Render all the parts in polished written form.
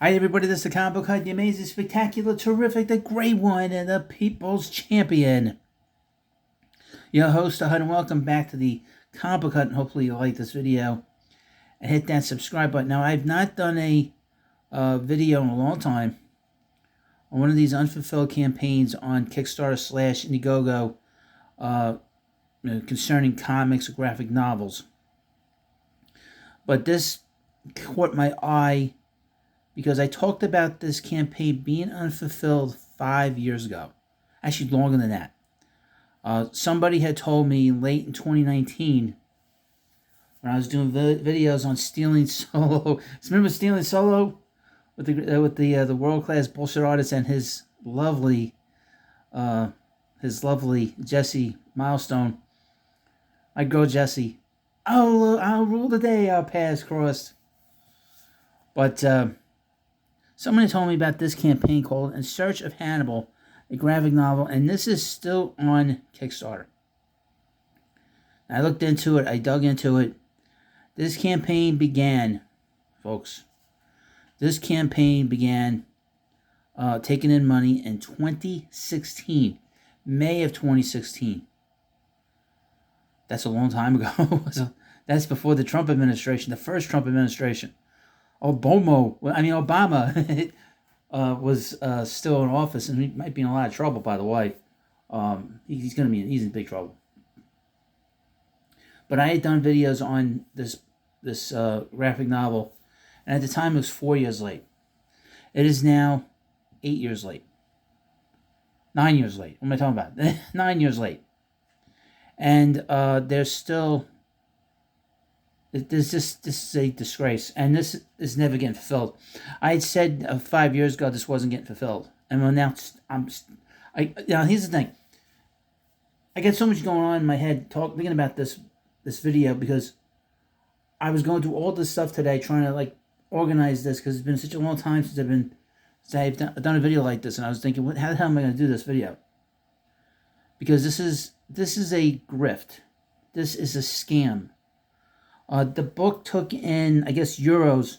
Hi everybody, this is the comic book hunt, the amazing, spectacular, terrific, the great one, and the people's champion. Your host, Hunt, and welcome back to the comic book hunt. Hopefully you like this video and hit that subscribe button. Now, I've not done a video in a long time on one of these unfulfilled campaigns on Kickstarter / Indiegogo concerning comics or graphic novels. But this caught my eye because I talked about this campaign being unfulfilled 5 years ago. Actually, longer than that. Somebody had told me late in 2019, when I was doing videos on stealing solo. Remember stealing solo with the world-class bullshit artist and his lovely Jesse Milestone. My girl Jesse. I'll rule the day. Our paths crossed. But someone told me about this campaign called In Search of Hannibal, a graphic novel, and this is still on Kickstarter. I looked into it. I dug into it. This campaign began, folks. This campaign began taking in money in 2016, May of 2016. That's a long time ago. That's before the Trump administration, the first Trump administration. Obama was still in office, and he might be in a lot of trouble, by the way. He's in big trouble. But I had done videos on this graphic novel, and at the time it was 4 years late. It is now 8 years late. 9 years late. What am I talking about? 9 years late. And there's still... This is a disgrace, and this is never getting fulfilled. I had said 5 years ago this wasn't getting fulfilled, and well, now here's the thing. I get so much going on in my head thinking about this video, because I was going through all this stuff today trying to organize this, because it's been such a long time since I've done a video like this, and I was thinking, how the hell am I going to do this video? Because this is a grift. This is a scam. The book took in, I guess, euros,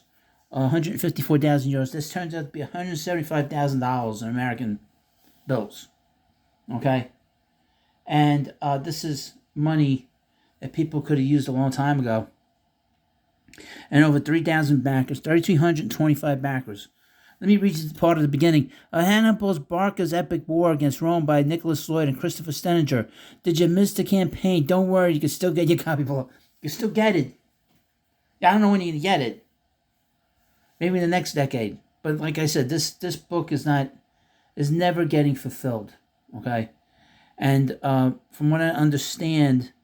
154,000 euros. This turns out to be $175,000 in American bills. Okay? And this is money that people could have used a long time ago. And over 3,000 backers, 3,325 backers. Let me read you part of the beginning. Hannibal's Barca's epic war against Rome by Nicholas Lloyd and Christopher Stenninger. Did you miss the campaign? Don't worry, you can still get your copy below. You can still get it. I don't know when you're going to get it. Maybe in the next decade. But like I said, this book is never getting fulfilled. Okay? And from what I understand,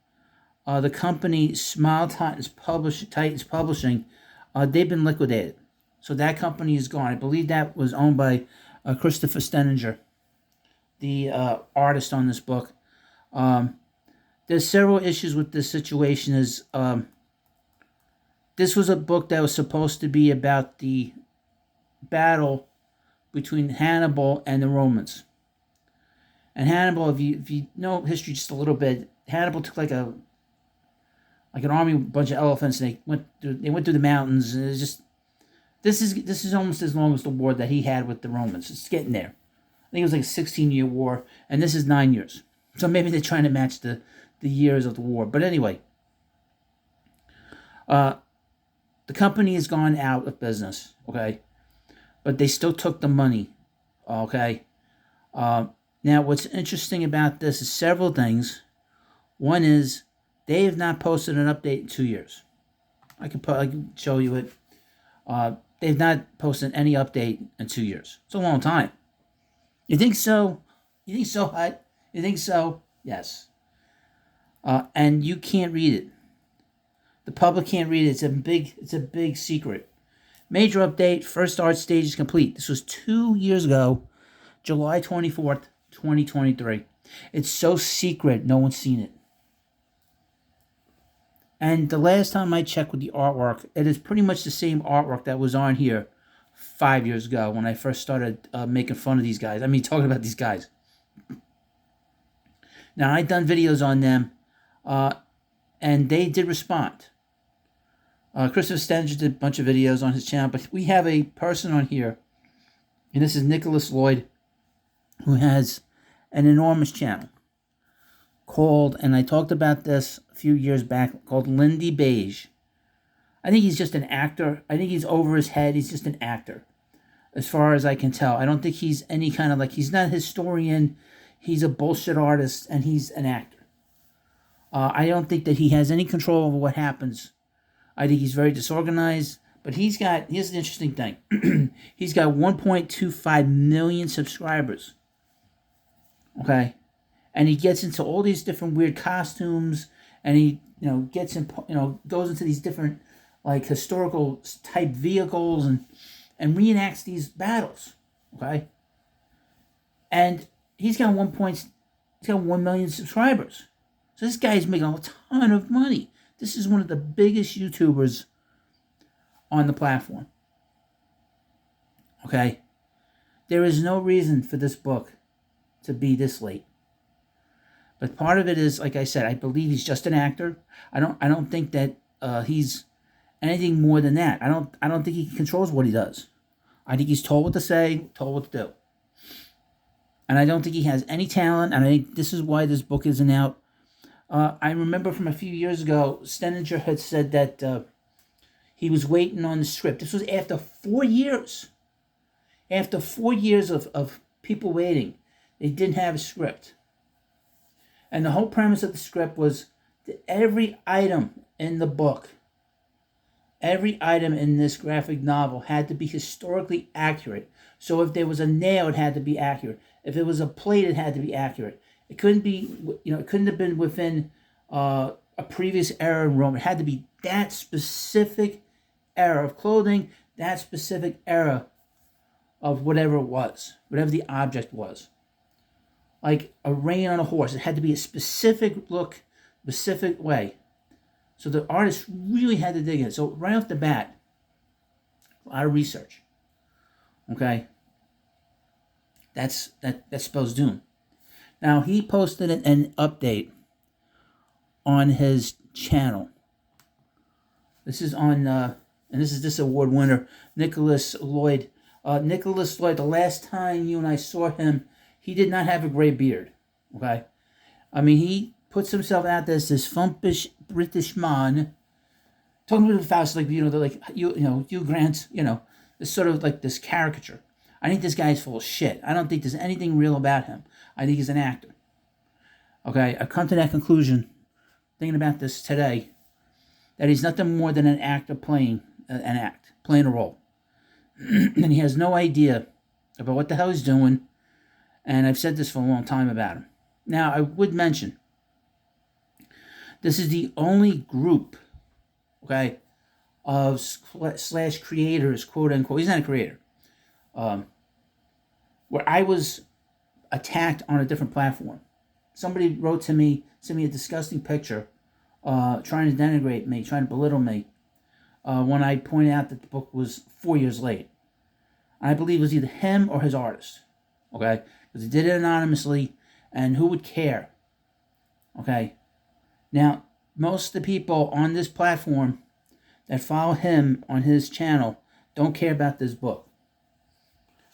the company Smile Titans Publishing, they've been liquidated. So that company is gone. I believe that was owned by Christopher Stenninger, the artist on this book. There's several issues with this situation. This was a book that was supposed to be about the battle between Hannibal and the Romans. And Hannibal, if you know history just a little bit, Hannibal took like an army, a bunch of elephants, and they went through the mountains. And it's just this is almost as long as the war that he had with the Romans. It's getting there. I think it was like a 16-year war, and this is 9 years. So maybe they're trying to match the years of the war. But anyway, the company has gone out of business, okay? But they still took the money, okay? Now, what's interesting about this is several things. One is they have not posted an update in 2 years. I can show you it. They've not posted any update in 2 years. It's a long time. You think so? You think so, Hut? You think so? Yes. And you can't read it. The public can't read it. It's a big secret. Major update. First art stage is complete. This was 2 years ago, July 24th, 2023. It's so secret, no one's seen it. And the last time I checked with the artwork, it is pretty much the same artwork that was on here 5 years ago when I first started making fun of these guys. I mean, talking about these guys. Now, I've done videos on them, and they did respond. Christopher Stenger did a bunch of videos on his channel, but we have a person on here, and this is Nicholas Lloyd, who has an enormous channel called, and I talked about this a few years back, called Lindybeige. I think he's just an actor. I think he's over his head. He's just an actor, as far as I can tell. I don't think he's any kind of, like, he's not a historian. He's a bullshit artist, and he's an actor. I don't think that he has any control over what happens. I think he's very disorganized, but here's the interesting thing. He's got 1.25 million subscribers. Okay? And he gets into all these different weird costumes, and he, gets in, goes into these different, like, historical type vehicles and reenacts these battles. Okay? And he's got 1 million subscribers. So this guy's making a ton of money. This is one of the biggest YouTubers on the platform. Okay? There is no reason for this book to be this late. But part of it is, like I said, I believe he's just an actor. I don't think that he's anything more than that. I don't think he controls what he does. I think he's told what to say, told what to do. And I don't think he has any talent, and I think this is why this book isn't out. I remember from a few years ago, Stenninger had said that he was waiting on the script. This was after 4 years. After 4 years of people waiting, they didn't have a script. And the whole premise of the script was that every item in the book, every item in this graphic novel had to be historically accurate. So if there was a nail, it had to be accurate. If it was a plate, it had to be accurate. It couldn't be, it couldn't have been within a previous era in Rome. It had to be that specific era of clothing, that specific era of whatever it was, whatever the object was. Like a rein on a horse, it had to be a specific look, specific way. So the artist really had to dig in. So right off the bat, a lot of research. Okay? That spells doom. Now, he posted an update on his channel. This is on, and this is this award winner, Nicholas Lloyd. Nicholas Lloyd, the last time you and I saw him, he did not have a gray beard. Okay? I mean, he puts himself out there as this thumpish British man, talking to the fast, like, they're like, Hugh Grant, this sort of like this caricature. I think this guy's full of shit. I don't think there's anything real about him. I think he's an actor. Okay, I've come to that conclusion, thinking about this today, that he's nothing more than an actor playing a role. And he has no idea about what the hell he's doing, and I've said this for a long time about him. Now, I would mention, this is the only group, okay, of slash creators, quote unquote, he's not a creator, where I was attacked on a different platform. Somebody wrote to me, sent me a disgusting picture, trying to denigrate me, trying to belittle me, when I pointed out that the book was 4 years late. And I believe it was either him or his artist, okay? Because he did it anonymously, and who would care, okay? Now, most of the people on this platform that follow him on his channel don't care about this book.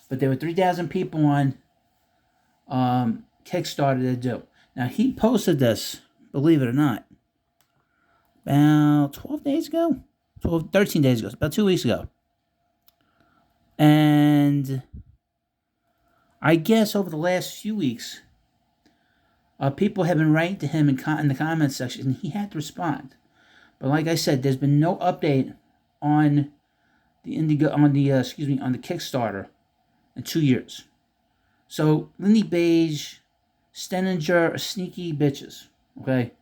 But there were 3,000 people on Kickstarter that do. Now, he posted this, believe it or not, about 13 days ago, about 2 weeks ago. And I guess over the last few weeks, people have been writing to him in the comments section, and he had to respond. But like I said, there's been no update on the Kickstarter in 2 years. So Lindybeige, Stenninger are sneaky bitches. Okay.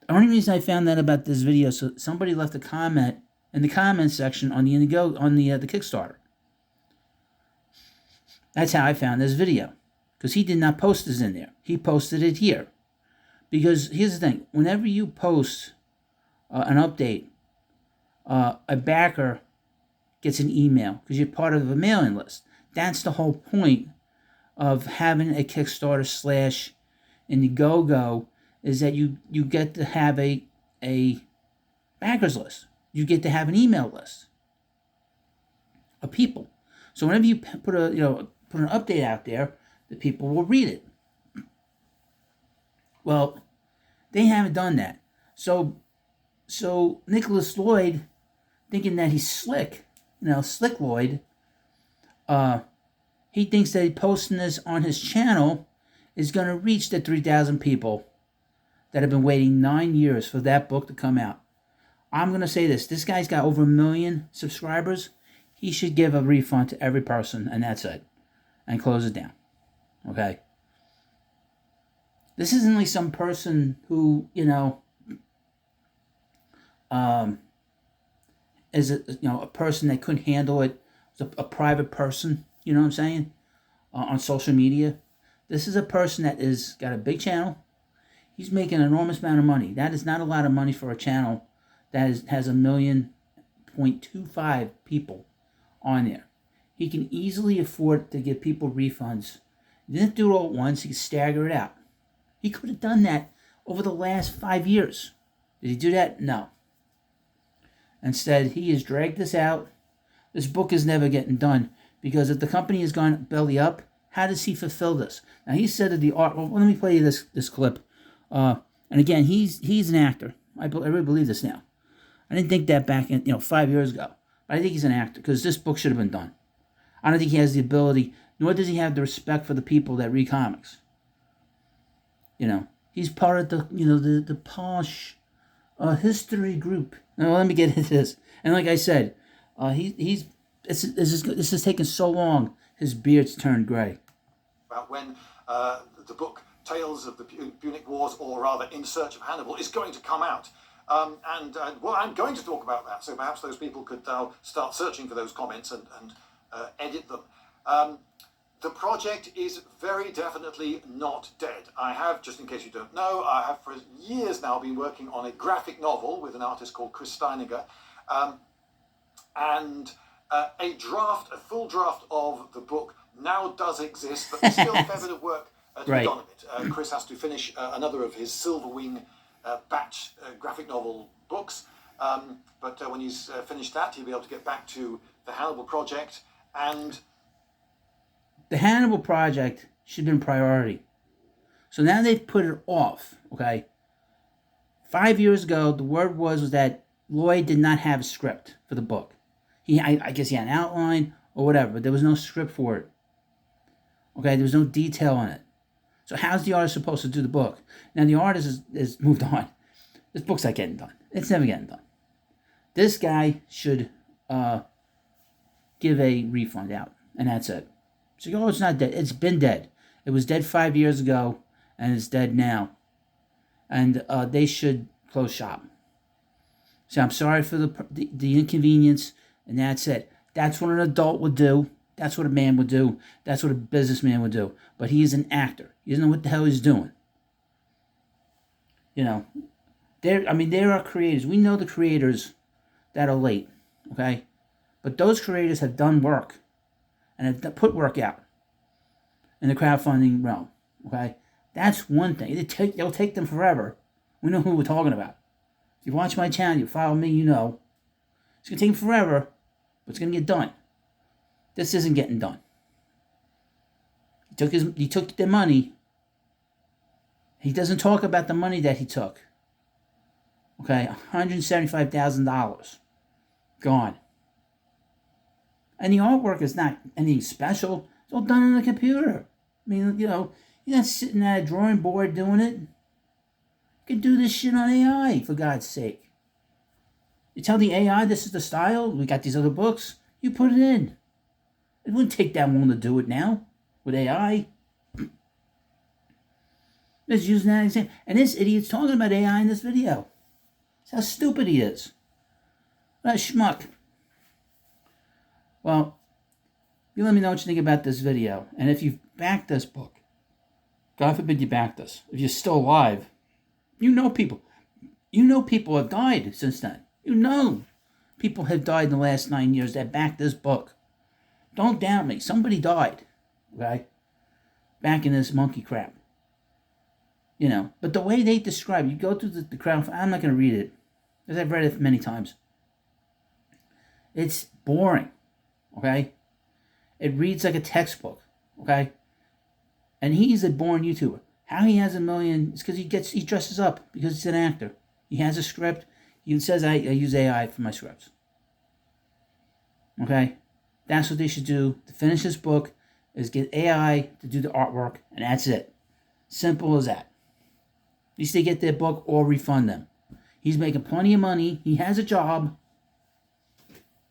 The only reason I found out about this video, so somebody left a comment in the comment section on the Kickstarter. That's how I found this video, because he did not post this in there. He posted it here. Because here's the thing: whenever you post an update, a backer gets an email because you're part of a mailing list. That's the whole point of having a Kickstarter / Indiegogo, is that you get to have a backers list. you get to have an email list of people. So whenever you put put an update out there, the people will read it. Well, they haven't done that. So Nicholas Lloyd, thinking that he's slick, Slick Lloyd, he thinks that posting this on his channel is going to reach the 3,000 people that have been waiting 9 years for that book to come out. I'm going to say this. This guy's got over 1 million subscribers. He should give a refund to every person, and that's it. And close it down. Okay? This isn't like some person who, is a person that couldn't handle it. It's a private person, you know what I'm saying? On social media. This is a person that is got a big channel. He's making an enormous amount of money. That is not a lot of money for a channel that has 1.25 people on there. He can easily afford to give people refunds. He didn't do it all at once. He could stagger it out. He could have done that over the last 5 years. Did he do that? No. Instead, he has dragged this out. This book is never getting done because if the company has gone belly up, how does he fulfill this? Now, he said that the art... Well, let me play you this clip. And again, he's an actor. I really believe this now. I didn't think that back in 5 years ago. But I think he's an actor because this book should have been done. I don't think he has the ability, nor does he have the respect for the people that read comics. He's part of the posh history group. Now, let me get into this. And like I said, this is taking so long, his beard's turned grey. About when the book Tales of the Punic Wars, or rather In Search of Hannibal, is going to come out. Well, I'm going to talk about that, so perhaps those people could now start searching for those comments and edit them. The project is very definitely not dead. I have, just in case you don't know, I have for years now been working on a graphic novel with an artist called Chris Steiniger, and a full draft of the book now does exist, but there's still a fair bit of work to be done on it. Chris has to finish another of his Silverwing batch graphic novel books, but when he's finished that, he'll be able to get back to the Hannibal project. And the Hannibal project should have been priority. So now they've put it off, okay? 5 years ago, the word was that Lloyd did not have a script for the book. I guess he had an outline or whatever, but there was no script for it. Okay, there was no detail on it. So how's the artist supposed to do the book? Now the artist is moved on. This book's not getting done. It's never getting done. This guy should give a refund out, and that's it. So, it's not dead. It's been dead. It was dead 5 years ago, and it's dead now. And they should close shop. So I'm sorry for the inconvenience, and that's it. That's what an adult would do. That's what a man would do. That's what a businessman would do. But he is an actor. He doesn't know what the hell he's doing. There are creators. We know the creators that are late, okay? But those creators have done work and have put work out in the crowdfunding realm, okay? That's one thing. It'll take them forever. We know who we're talking about. If you watch my channel, you follow me, you know. It's going to take them forever, but it's going to get done. This isn't getting done. He took their money. He doesn't talk about the money that he took. Okay, $175,000. Gone. And the artwork is not anything special. It's all done on the computer. I mean, you're not sitting at a drawing board doing it. You can do this shit on AI, for God's sake. You tell the AI this is the style, we got these other books, you put it in. It wouldn't take that long to do it now with AI. Just using that example. And this idiot's talking about AI in this video. That's how stupid he is. What a schmuck. Well, you let me know what you think about this video. And if you've backed this book, God forbid you backed this. If you're still alive, you know people. You know people have died since then. You know people have died in the last 9 years that backed this book. Don't doubt me. Somebody died, okay? Back in this monkey crap. But the way they describe, you go through the crowd. I'm not going to read it, because I've read it many times. It's boring, okay? It reads like a textbook, okay? And he's a born YouTuber. How he has 1 million is because he dresses up because he's an actor. He has a script. He says I use AI for my scripts. Okay? That's what they should do to finish this book, is get AI to do the artwork, and that's it. Simple as that. At least they get their book or refund them. He's making plenty of money. He has a job.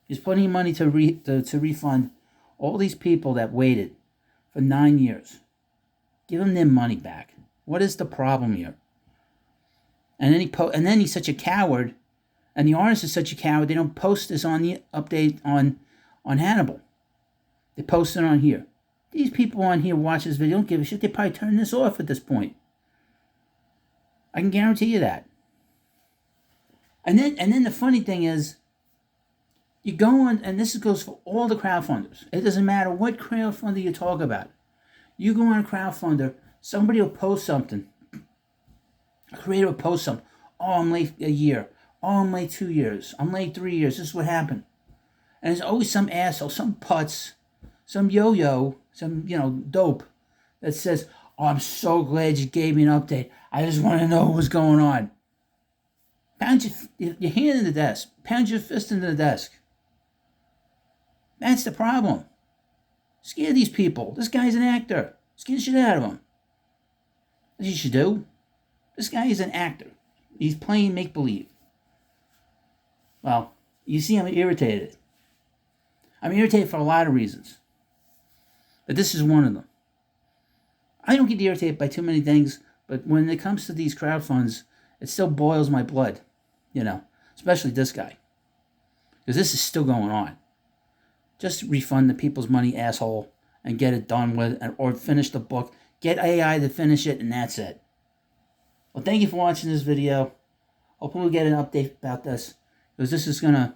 There's plenty of money to refund all these people that waited for 9 years. Give them their money back. What is the problem here? And then he's such a coward, and the artist is such a coward. They don't post this on the update on Hannibal. They post it on here. These people on here watch this video, don't give a shit. They probably turn this off at this point. I can guarantee you that. And then the funny thing is, you go on, and this goes for all the crowdfunders. It doesn't matter what crowdfunder you talk about. You go on a crowdfunder, somebody will post something. A creator will post something. Oh, I'm late a year. Oh, I'm late 2 years. I'm late 3 years. This is what happened. And there's always some asshole, some putz, some yo-yo, some, dope that says, oh, I'm so glad you gave me an update. I just want to know what was going on. Pound your hand in the desk. Pound your fist into the desk. That's the problem. Scare these people. This guy's an actor. Scare the shit out of him. That's what you should do. This guy is an actor. He's playing make-believe. Well, you see, I'm irritated. I'm irritated for a lot of reasons. But this is one of them. I don't get irritated by too many things, but when it comes to these crowdfunds, it still boils my blood. Especially this guy. Because this is still going on. Just refund the people's money, asshole, and get it done with, or finish the book. Get AI to finish it, and that's it. Well, thank you for watching this video. Hopefully we'll get an update about this, because this is I'm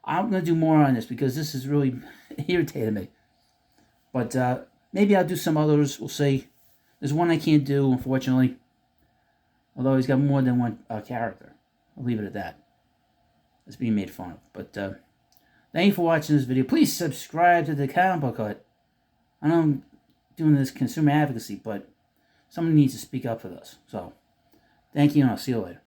gonna do more on this, because this is really irritating me. But maybe I'll do some others. We'll see. There's one I can't do, unfortunately. Although he's got more than one character. I'll leave it at that. It's being made fun of. But thank you for watching this video. Please subscribe to the Comic Book Hut. I know I'm doing this consumer advocacy, but someone needs to speak up for this. So, thank you, and I'll see you later.